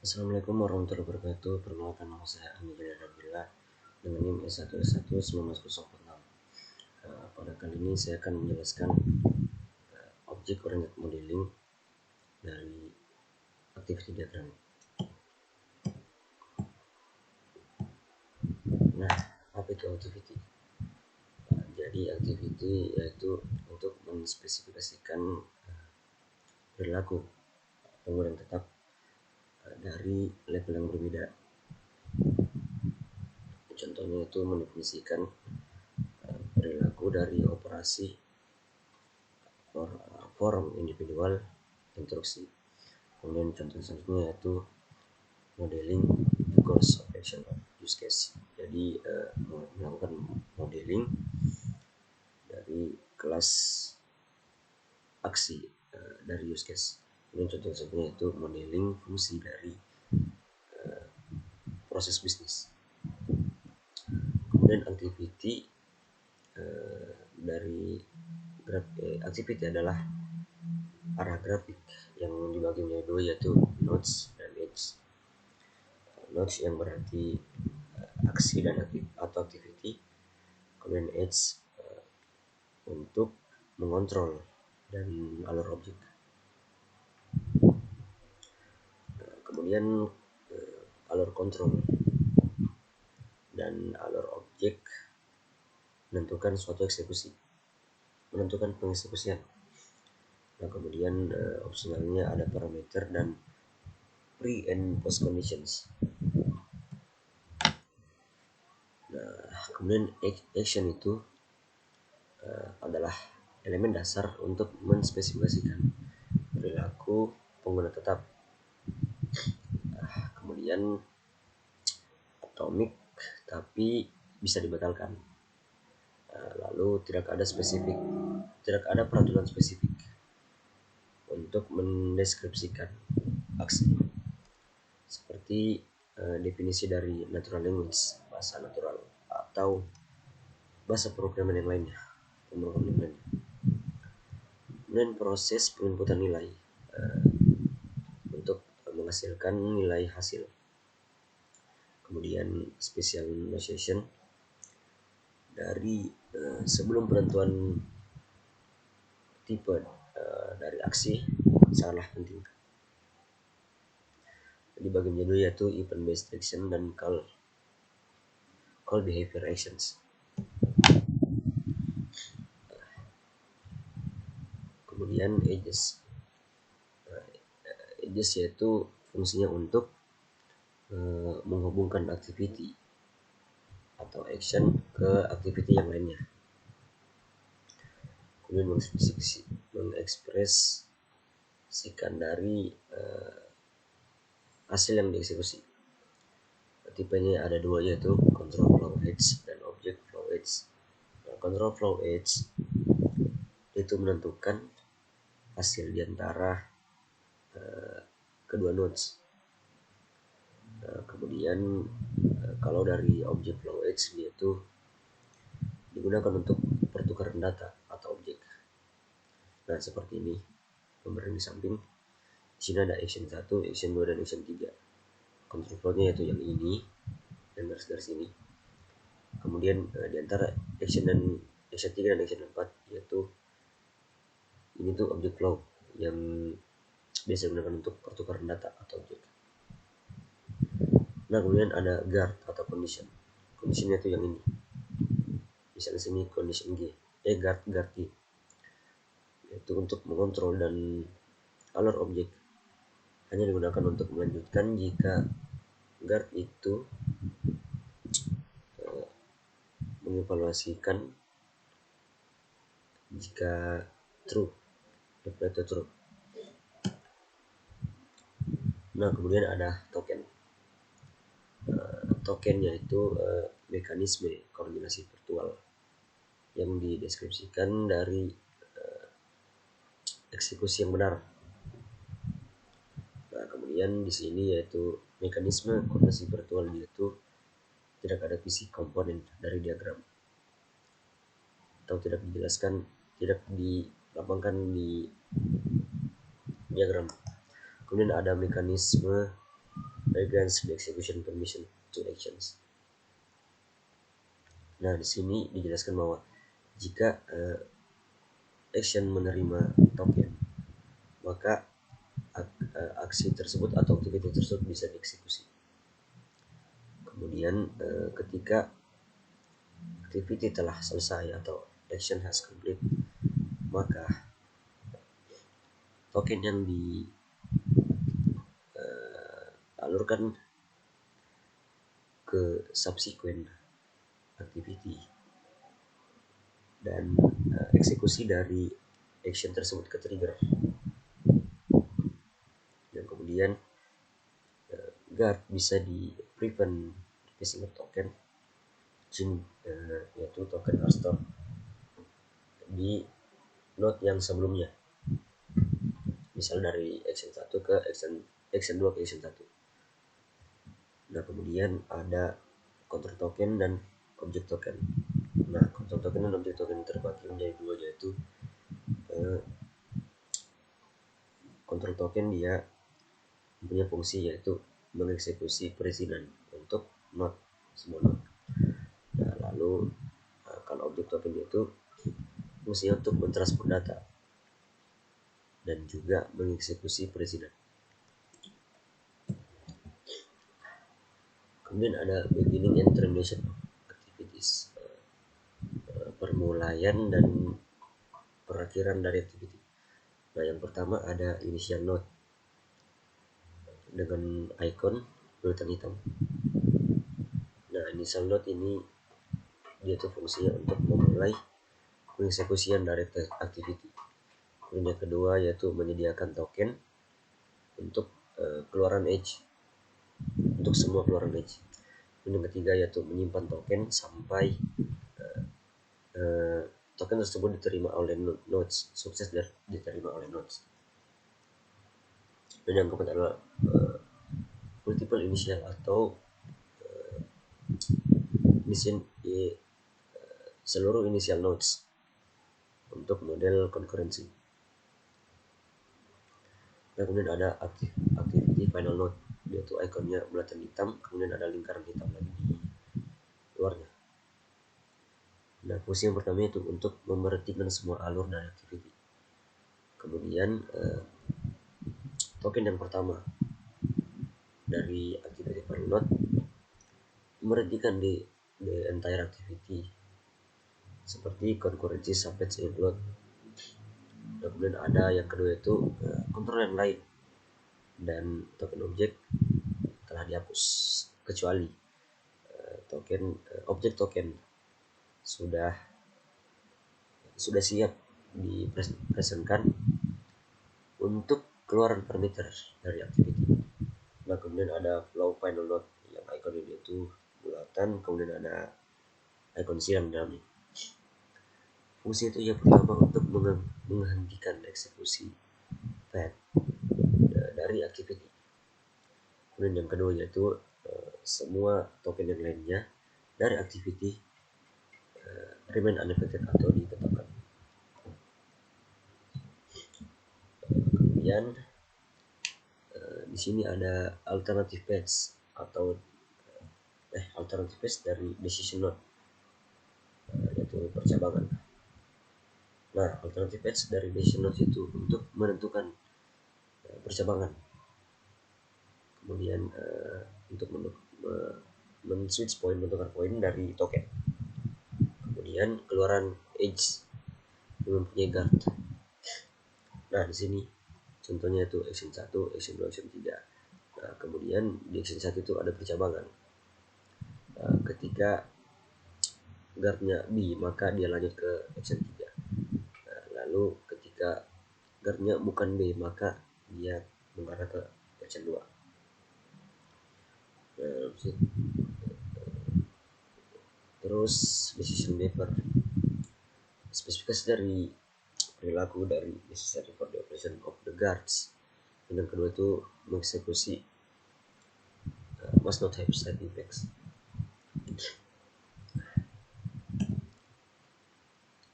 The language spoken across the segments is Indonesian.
Assalamualaikum warahmatullahi wabarakatuh. Perkenalkan, nama saya Andi Abdillah dengan NIM S1S1 pada kali ini saya akan menjelaskan object oriented modeling dari activity diagram. Nah, apa itu activity? Jadi activity yaitu untuk menspesifikasikan perilaku penggunaan tetap dari level yang berbeda. Contohnya itu mendefinisikan perilaku dari operasi form individual instruksi. Kemudian contoh selanjutnya yaitu modeling the course of action of use case. Jadi melakukan modeling dari kelas aksi dari use case. Kemudian contoh selanjutnya yaitu modeling fungsi dari proses bisnis. Kemudian activity dari activity adalah arah grafik yang dibagi menjadi dua, yaitu nodes dan edge. Nodes yang berarti aksi dan atau activity, kemudian edge untuk mengontrol dan alur objek. Kemudian alur kontrol dan alur objek menentukan suatu eksekusi, menentukan pengeksekusian. Nah, kemudian opsionalnya ada parameter dan pre and post conditions. Nah, kemudian action itu adalah elemen dasar untuk menspesifikasikan perilaku pengguna tetap. Kemudian atomik tapi bisa dibatalkan. Lalu tidak ada peraturan spesifik untuk mendeskripsikan aksi, seperti definisi dari natural language, bahasa natural, atau bahasa pemrograman yang lainnya. Kemudian proses penginputan nilai untuk menghasilkan nilai hasil. Kemudian special notation dari sebelum penentuan tipe dari aksi sangatlah penting. Jadi bagian kedua yaitu event based action dan call behavior actions. Kemudian edges yaitu fungsinya untuk menghubungkan activity atau action ke activity yang lainnya. Kemudian mengekspresikan dari hasil yang dieksekusi. Tipenya ada dua, yaitu control flow edge dan object flow edge. Nah, control flow edge itu menentukan hasil di antara kedua nodes. Kemudian kalau dari object flow edge yaitu digunakan untuk pertukaran data atau objek. Nah, seperti ini gambar di samping. Di sini ada action 1, action 2, dan action 3. Control flow-nya yaitu yang ini dan garis-garis ini. Kemudian di antara action 3 dan action 4 yaitu ini tuh object flow yang biasa digunakan untuk pertukaran data atau objek. Nah, kemudian ada guard atau condition. Conditionnya itu yang ini. Misalnya sini condition G, guard G, yaitu untuk mengontrol dan alur objek. Hanya digunakan untuk melanjutkan jika guard itu mengevaluasikan jika true, reply to true. Nah, kemudian ada token. Token yaitu mekanisme koordinasi virtual yang dideskripsikan dari eksekusi yang benar. Nah, kemudian di sini yaitu mekanisme koordinasi virtual yaitu tidak ada fisik komponen dari diagram atau tidak dijelaskan, tidak dilapangkan di diagram. Kemudian ada mekanisme grants the execution permission to actions. Nah, di sini dijelaskan bahwa jika action menerima token, maka aksi tersebut atau aktivitas tersebut bisa dieksekusi. Kemudian ketika activity telah selesai atau action has complete, maka token yang dialurkan ke subsequent activity dan eksekusi dari action tersebut ke trigger. Dan kemudian guard bisa di prevent replacing token, yaitu token are stored di node yang sebelumnya, misal dari action 1 ke action 2 ke action 1. Nah, kemudian ada control token dan object token. Nah, control token dan object token terbagi menjadi dua, yaitu control token dia punya fungsi yaitu mengeksekusi perizinan untuk node, semua node. Nah, lalu kalau object token itu fungsinya untuk mentransfer data dan juga mengeksekusi perizinan. Kemudian ada beginning and termination activities, permulaian dan perakhiran dari activity. Nah, yang pertama ada initial node dengan icon bulatan hitam. Nah, initial node ini dia tuh fungsinya untuk memulai pengeksekusian dari activity. Kemudian yang kedua yaitu menyediakan token untuk keluaran edge, untuk semua keluaran edge. Kemudian yang ketiga yaitu menyimpan token sampai token tersebut diterima oleh nodes, sukses diterima oleh nodes. Dan yang keempat adalah multiple initial atau seluruh initial nodes untuk model concurrency. Dan kemudian ada activity final node, yaitu ikonnya bulatan hitam, kemudian ada lingkaran hitam lagi di luarnya. Nah, fungsi yang pertama itu untuk memerhatikan semua alur dari activity. Kemudian token yang pertama dari activity final node memerhatikan di entire activity seperti concurrency, subpage, include. Dan kemudian ada yang kedua itu kontrol yang lain, dan token objek telah dihapus kecuali token objek token sudah siap dipresentkan untuk keluaran parameter dari activity. Nah, kemudian ada flow final node yang icon ini itu bulatan, kemudian ada icon silang dalamnya. Fungsi itu yang pertama untuk menghentikan eksekusi path dari activity. Kemudian yang kedua yaitu semua token yang lainnya dari activity remain unaffected atau ditetapkan. Kemudian di sini ada alternative paths atau alternative paths dari decision node, yaitu percabangan. Nah, alternative paths dari decision node itu untuk menentukan percabangan. Kemudian untuk men-switch point, menentukan poin dari token. Kemudian keluaran edge mempunyai guard. Nah, di sini contohnya itu action 1, action 2, action 3. Nah, kemudian di action 1 itu ada percabangan. Ketika guardnya B, maka dia lanjut ke action 3. Nah, lalu ketika guardnya bukan B, maka dia mengarah ke action 2. Terus decision paper, spesifikasi dari perilaku dari necessary for the operation of the guards. Dan yang kedua itu mengeksekusi must not have side effects.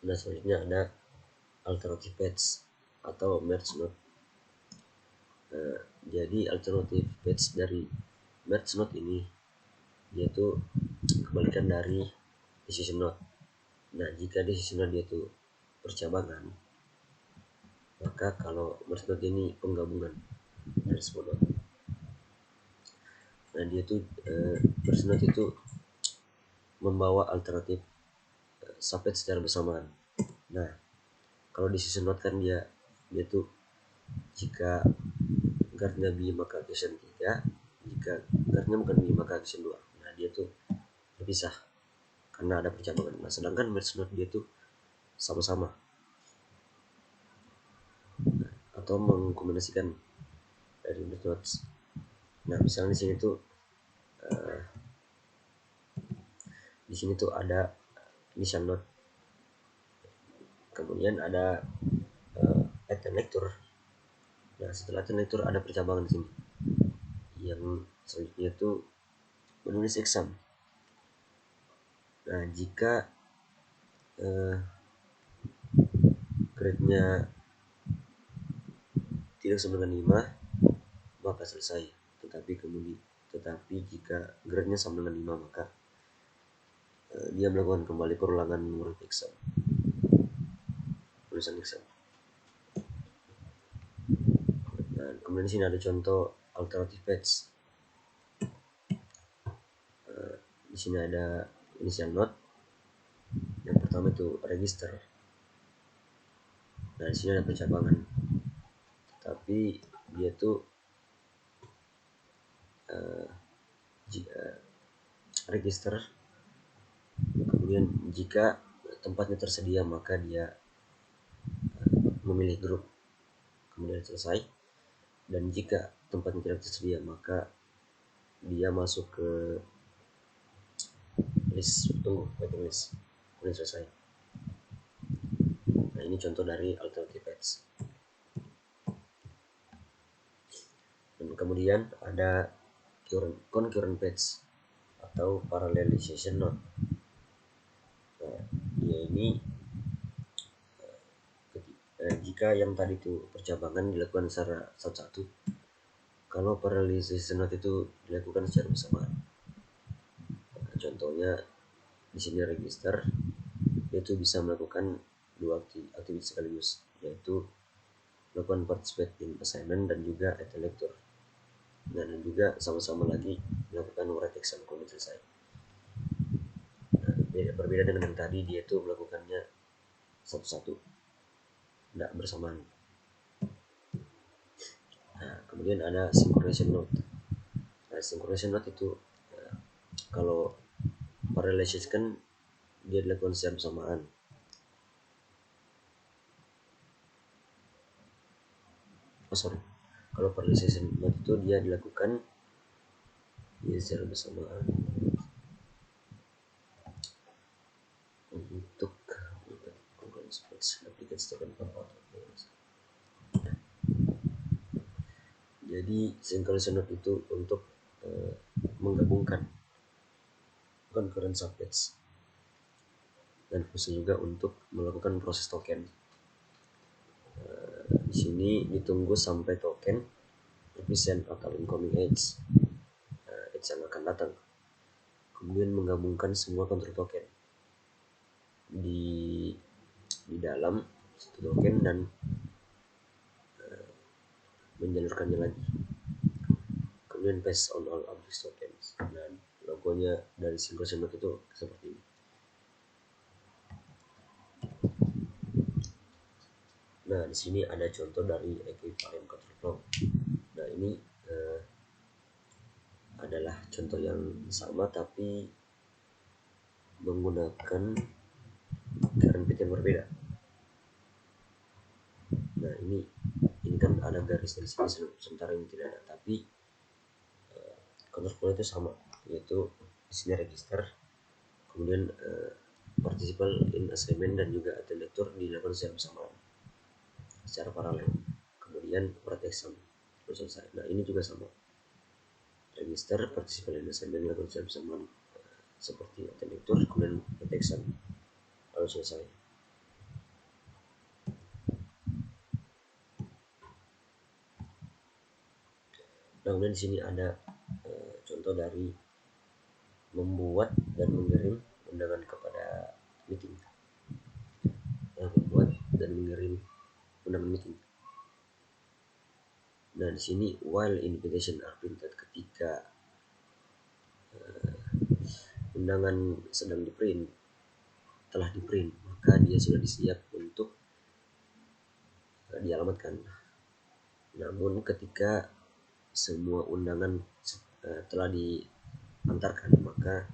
Nah, selanjutnya ada alternative paths atau merge node. Jadi alternative paths dari merge node ini dia tuh kebalikan dari decision node. Nah, jika decision node dia tuh percabangan, maka kalau merge node ini penggabungan dari semua node. Nah, dia tuh merge node itu membawa alternatif subnet secara bersamaan. Nah, kalau decision node kan dia tuh jika guardnya B maka action 3, jika guardnya bukan B maka action 2. Nah, dia tuh terpisah karena ada percabangan. Nah, sedangkan merge node dia tuh sama-sama atau mengkombinasikan dari merge nodes. Nah, misalnya di sini tuh ada initial node, kemudian ada add connector. Nah, setelah connector ada percabangan di sini yang selanjutnya itu menulis exam. Nah, jika grade-nya tidak sama dengan 5 maka selesai. Tetapi jika grade-nya sama dengan 5 maka dia melakukan kembali perulangan murid exam, tulisan exam. Nah, kemudian di sini ada contoh alternative patch. Di sini ada initial node. Yang pertama itu register. Nah, di sini ada percabangan. Tapi dia tuh register. Kemudian jika tempatnya tersedia maka dia memilih grup. Kemudian selesai. Dan jika tempatnya tidak tersedia maka dia masuk ke list, tunggu waiting list. Kemudian selesai. Nah, ini contoh dari alternative patch. Dan kemudian ada concurrent patch atau parallelization node. Nah, dia ini jika yang tadi itu percabangan dilakukan secara satu-satu, kalau parallelization node itu dilakukan secara bersamaan. Nah, contohnya di sini register, yaitu bisa melakukan dua aktivitas sekaligus, yaitu melakukan participate in assignment dan juga add lecture. Nah, dan juga sama-sama lagi melakukan write exam kalau selesai. Nah, berbeda dengan yang tadi, dia itu melakukannya satu-satu, tidak bersamaan. Nah, kemudian ada synchronization node. Nah, synchronization node itu kalau parallelization kan dia dilakukan secara bersamaan. Kalau parallelization node itu dia dilakukan secara bersamaan untuk jadi synchronization node itu untuk menggabungkan concurrent subnets dan fungsi juga untuk melakukan proses token. Di sini ditunggu sampai token represent atau incoming edge yang akan datang, kemudian menggabungkan semua kontrol token di dalam satu token dan menjalurkannya lagi, kemudian pass on all object tokens. Dan logonya dari synchronization node itu seperti ini. Nah, di sini ada contoh dari equivalent control flow. Nah, ini adalah contoh yang sama tapi menggunakan current bit yang berbeda. Nah, ini kan ada garis dari sini, sementara ini tidak ada, tapi control flow itu sama, yaitu di sini register, kemudian participal in assignment dan juga attendector dilakukan secara bersamaan, secara paralel, kemudian write exam terus selesai. Nah, ini juga sama, register, participal in assignment dilakukan secara bersamaan seperti attendector, kemudian write exam lalu selesai. Nah, kemudian di sini ada contoh contoh dari membuat dan mengirim undangan kepada meeting. Membuat dan mengirim undangan meeting. Nah, di sini while invitation are printed, ketika undangan sedang telah diprint, maka dia sudah disiap untuk dialamatkan. Namun ketika semua undangan telah diantarkan, maka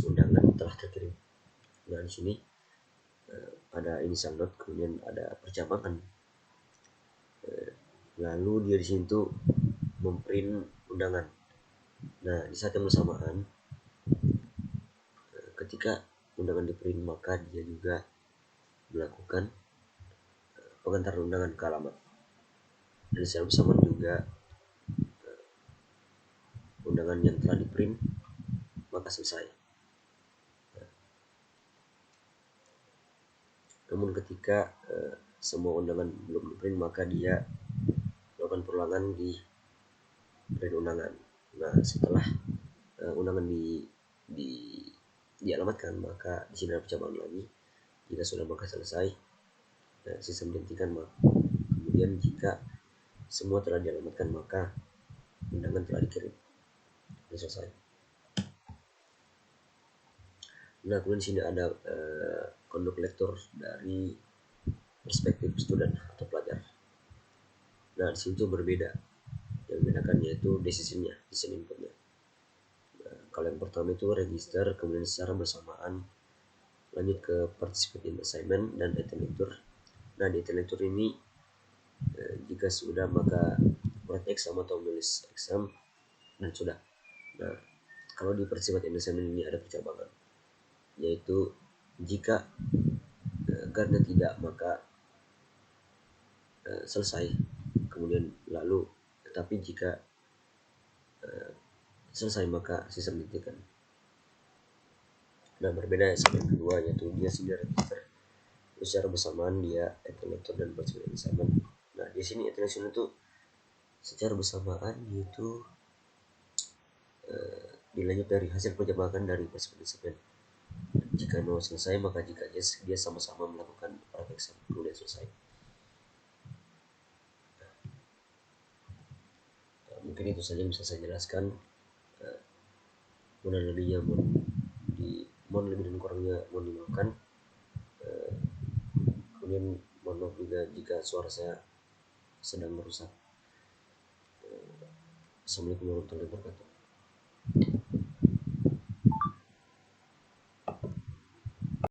undangan telah terkirim. Nah, di sini ada initial note, kemudian ada percabangan. Lalu dia di sini tuh memprint undangan. Nah, di saat yang bersamaan ketika undangan diprint, maka dia juga melakukan pengantaran undangan ke alamat. Dan secara bersamaan juga undangan yang telah diprint maka selesai. Namun ketika semua undangan belum diprint, maka dia melakukan perulangan di print undangan. Nah, setelah undangan dialamatkan, maka di sini ada percabangan lagi. Jika sudah maka selesai, sistem dihentikan. Kemudian jika semua telah dialamatkan, maka undangan telah dikirim. Sudah selesai. Nah, kemudian di sini ada conduct lecture dari perspektif student atau pelajar. Nah, di sini tuh berbeda. Yang membedakan yaitu decision inputnya. Nah, kalau yang pertama itu register, kemudian secara bersamaan lanjut ke participate in assignment dan item lecture. Nah, di item lecture ini jika sudah maka write exam atau menulis exam dan sudah. Nah, kalau di participate in assignment ini ada percabangan, yaitu jika karena tidak maka selesai. Kemudian lalu tetapi jika selesai maka sistem dihentikan. Nah, berbeda sama yang kedua, yaitu dia sudah register secara bersamaan dia lecture dan participate assignment. Nah, di sini lecture itu secara bersamaan yaitu dilanjut dari hasil percabangan dari participant. Jika mau selesai, maka jika yes, dia sama-sama melakukan exam kemudian selesai. Mungkin itu saja yang bisa saya jelaskan. Mohon lebihnya mohon lebih dan kurangnya mohon dimaafkan. Kemudian mohon maaf juga jika suara saya sedang merusak. Assalamualaikum warahmatullahi wabarakatuh.